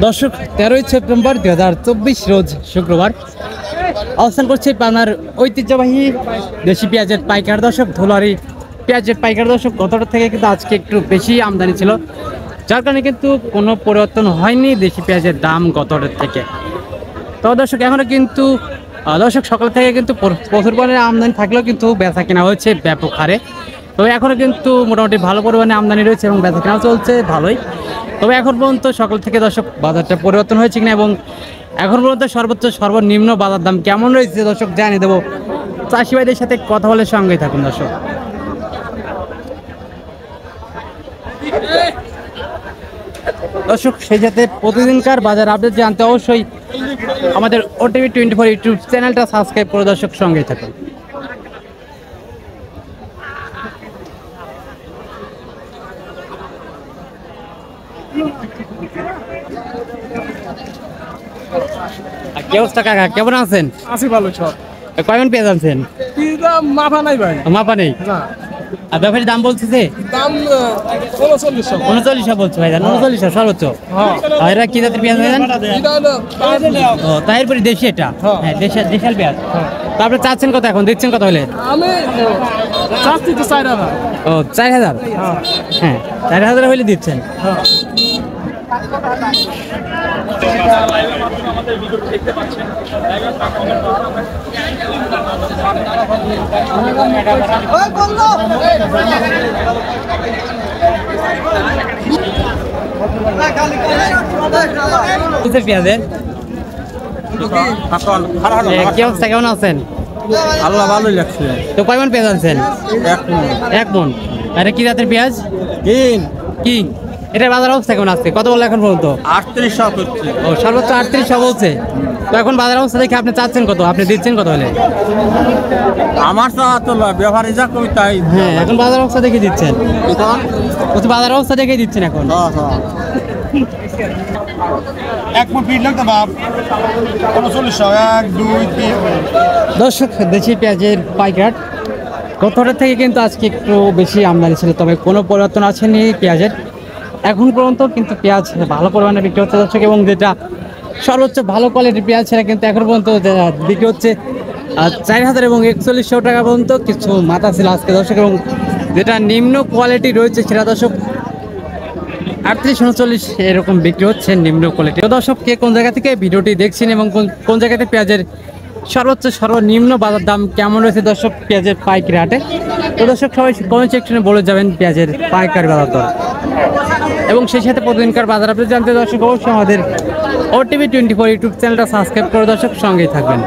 দর্শক 13ই সেপ্টেম্বর 2024 রোজ শুক্রবার অবস্থান করছে পাবনার ঐতিহ্যবাহী দেশি পেঁয়াজের পাইকার দর্শক ধুলারি পেঁয়াজের পাইকার দর্শক গতটা থেকে কিন্তু আজকে একটু বেশি আমদানি ছিল, যার কারণে কিন্তু কোনো পরিবর্তন হয়নি দেশি পেঁয়াজের দাম গতটার থেকে। তো দর্শক এখনও কিন্তু দর্শক সকাল থেকে কিন্তু প্রচুর পরিমাণে আমদানি থাকলেও কিন্তু বেচা কেনা হয়েছে ব্যাপক হারে। তবে এখনও কিন্তু মোটামুটি ভালো পরিমাণে আমদানি রয়েছে এবং বেচা কেনাও চলছে ভালোই। তবে এখন পর্যন্ত সকাল থেকে দর্শক বাজারটা পরিবর্তন হয়েছে কিনা এবং এখন পর্যন্ত সর্বোচ্চ সর্বনিম্ন বাজার দাম কেমন রয়েছে দর্শক জানিয়ে দেবো। চাষি ভাইদের সাথে কথা বলে সঙ্গেই থাকুন দর্শক। দর্শক সেই সাথে প্রতিদিনকার বাজার আপডেট জানতে অবশ্যই আমাদের ওটিভি 24 ইউটিউব চ্যানেলটা সাবস্ক্রাইব করে দর্শক সঙ্গেই থাকুন। কি অবস্থা কাকা, কেমন আছেন? আছি ভালো সব। কয়মন পেঁয়াজ আনছেন? মাথা নাই ভাই, মাপা নেই। আর ব্যাপারী দাম বলছে দাম 3900 বলছে ভাই, 3900 সর্বোচ্চ। আর এরা কি জাতের পেঁয়াজ ভাই? ও তারপরে দেশি, এটা হ্যাঁ দেশাল পেঁয়াজ। তারপরে চাচ্ছেন কত, এখন দিচ্ছেন কত হলে? আমি চাচ্ছি তো 4000। ও 4000, হ্যাঁ 4000 হলে দিচ্ছেন। পেঁয়াজের কি অবস্থা, কেমন আছেন? আল্লাহ ভালোই লাগছে। তো কয়মন পেঁয়াজ আনছেন? 1 মন। আরে কি জাতের পেঁয়াজ? কি এটা বাজার অবস্থা কেমন আছে? কত বললো এখন পর্যন্ত? 3800 করছে। ও সর্বোচ্চ 3800 বলছে। তো এখন বাজার অবস্থা দেখে আপনি চাচ্ছেন কত, আপনি দিচ্ছেন কত হলে? আমার চাওয়া তো ব্যবহারে যা কই তাই। হ্যাঁ এখন বাজার অবস্থা দেখে দিচ্ছেন, বাজার অবস্থা দেখে দিচ্ছেন এখন। এক ফুট ফিট লাগতো বাপ 3900 1 2 3। দর্শক দেশি পেঁয়াজের পাইকার গতটা থেকে কিন্তু আজকে একটু বেশি আমদানি ছিল, তবে কোনো পরিবর্তন আসেনি পেঁয়াজের এখন পর্যন্ত। কিন্তু পেঁয়াজ ভালো পরিমাণে বিক্রি হচ্ছে দর্শক, এবং যেটা সর্বোচ্চ ভালো কোয়ালিটির পেঁয়াজ সেটা কিন্তু এখন পর্যন্ত বিক্রি হচ্ছে 4000 এবং 4100 টাকা পর্যন্ত কিছু মাথা ছিল আজকে দর্শক, এবং যেটা নিম্ন কোয়ালিটি রয়েছে সেটা দর্শক 3839 এরকম বিক্রি হচ্ছে নিম্ন কোয়ালিটি। দর্শক কে কোন জায়গা থেকে ভিডিওটি দেখছেন এবং কোন জায়গাতে পেঁয়াজের সর্বোচ্চ সর্বনিম্ন বাজার দাম কেমন রয়েছে দর্শক পেঁয়াজের পাইকারি হাটে, তো দর্শক সবাই কমেন্ট সেকশনে বলে যাবেন পেঁয়াজের পাইকারি বাজার দর। এবং সেই সাথে প্রতিদিনকার বাজার আপনি জানতে দর্শক অবশ্যই আমাদের ওটিভি 24 ইউটিউব চ্যানেলটা সাবস্ক্রাইব করে দর্শক সঙ্গেই থাকবেন।